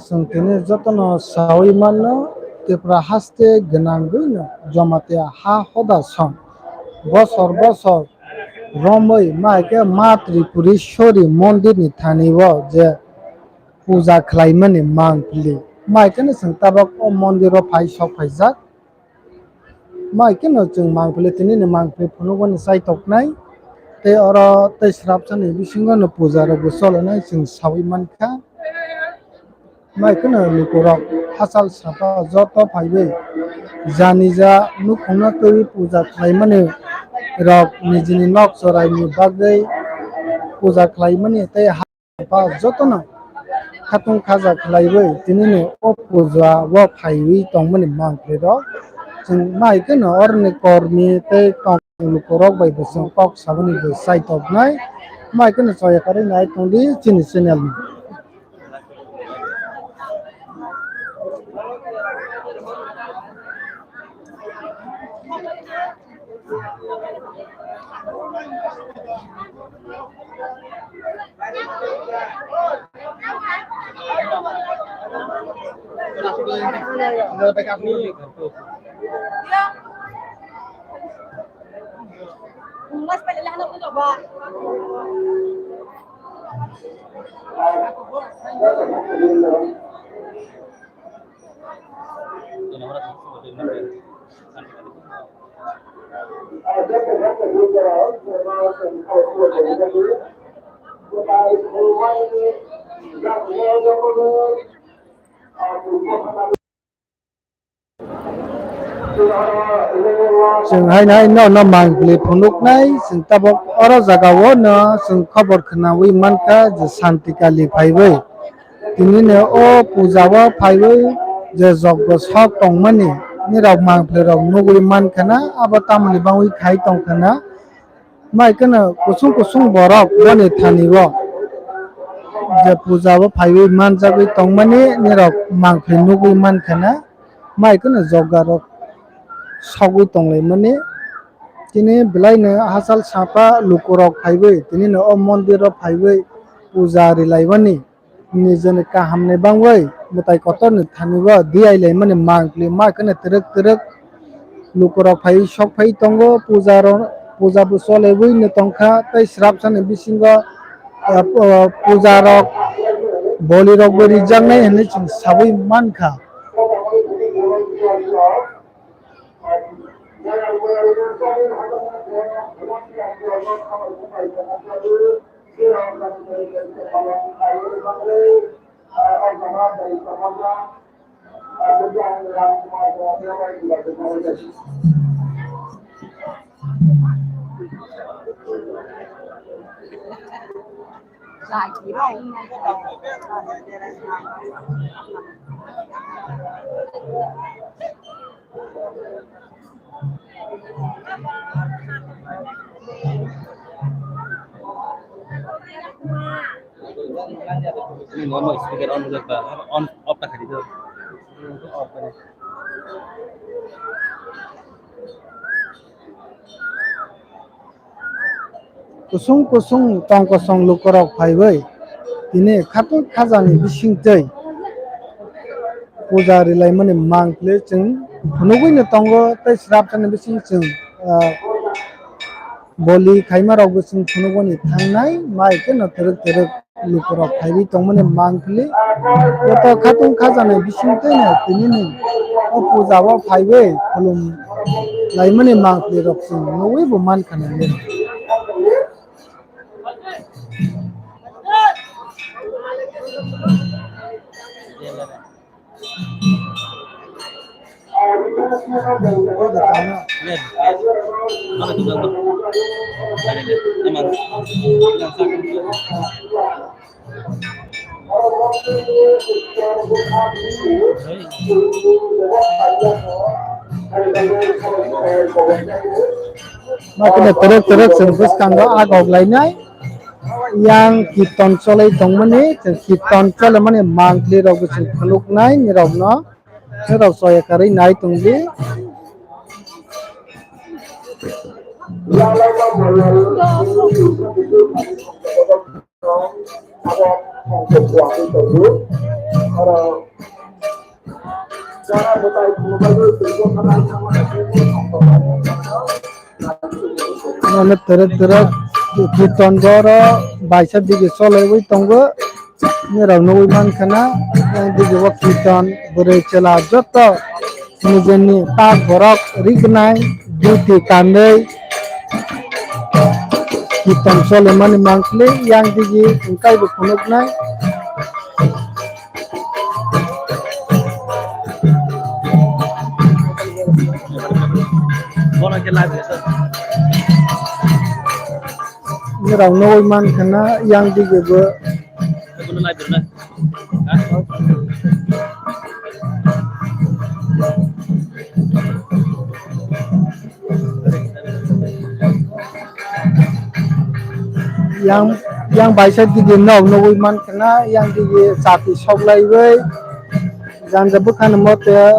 जोंथिनि जतन सावै मानो तेफ्रा हास्ते गनांगैनो जमाते हा हदा सं बसर बसर रमै माइके मा त्रिपुरेश्वरी मन्दिर नि थानिव जे पूजा खालामोनि मांकलि माइकेनो जों ताबक मन्दिर फाइ सब फाइजाक माइकेनो जों मांकलि तिनि मांकलि फुनुगन साइतकनाय ते अर तै स्राबसानि बिसिंगनो पूजा रो बुसलनाय जों सावै मानखा माइकेनो लुकुरक हासाल साफा जत फाइबै जानि जा नुखुंना तै पूजा खालामोनि रक निजिनि नक सरायनि बागै पूजा खालामोनि ते हा जतन खातुं खाजा खालायबै तिनिनो अ पूजा व फाइबै तंमोनि मांकलि रक जों माइकेनो अरनि करनि ते तंग लुकुरक बै बुसुं कक साबनि बै साइतकनाय माइकेनो सहायकारि नाय तंदि चिनि channel Mas palilahan ako to ba? जोंहाय नाय न मांकलि फुनुकनाय जों ताबक अर जागावो न जों खबर खोनावै मानखा जे शान्तिकालि फाइबै तिनिनो अ पूजा व फाइबै जे जग सब तंमोनि निराव मांकलि रक नुगुरि मानखाना आबा तामनि बावै खाइ तंखाना माइकेनो कुसुं कुसुं बरक बनि थानिव जे पूजा व फाइबै मानजागै तंमोनि निराव मांकलि नुगुरि मानखाना माइकेनो जगारक सावै तंलायमोनि तिनि बेलायनो हासाल साफा लुकुरक फाइबै तिनिनो अ मन्दिर फाइबै पूजा आरि लायबानि निजेनि काहामनि बांवै मुताइ कतरनि थानिव दियाइलायमोनि मांकलि माइकेनो तिरोक तिरोक लुकुरक फाइ सब फाइ तंगो पूजा बुसलेबैनो तंखा तै स्राबसानि बिसिंग पूजा रक बलि रक बो रिजांनाय होननाय जों सावै मानखा Lại chỉ đâu. Ini ngomong speaker on dulu Pak. On off tak itu. Off ini. कुसुं कुसुं तंकसं लुकुरक फाइबै तिनि खातुं खाजानि बिसिंतै पूजा आरि लायमोनि मांकलि जों फुनुगैनो तंगो तै स्राबसानि बिसिं जों बलि खाइमारावबो जों फुनुगनि थांनाय माइकेनो तिरोक तिरोक लुकुरक फाइबै तंमोनि मांकलि गत खातुं खाजानि बिसिंतैनो तिनिनि अ पूजा व फाइबै खुलुम लायमोनि मांकलि रक जों नवैबो मानखानाय Lihat. Mana tuh contoh? Ada lihat. Emang. Yang sakit itu. माइकेनो तिरोक तिरोक जों गोसखांग आगगलायनाय yang kirtan cholai tongmani kirtan cholamani mangli rok जों फुनुकनाय निरावनो निराव सहायकारि नाय तंगि Mana terak-terak kiton goro baisa dige solai wai tongo ni rau noi man kana yang dige wak kiton bore cela joto ni jeni ta gorok rignai duti kandai kiton solai man mangkle yang dige engkai bu punuk nai Bola ke live itu. ni rau noi man kana yang dige bu Guna live itu nah. yang baisa dige noi man kana yang dige sapi soglai wai jan jabu kan mote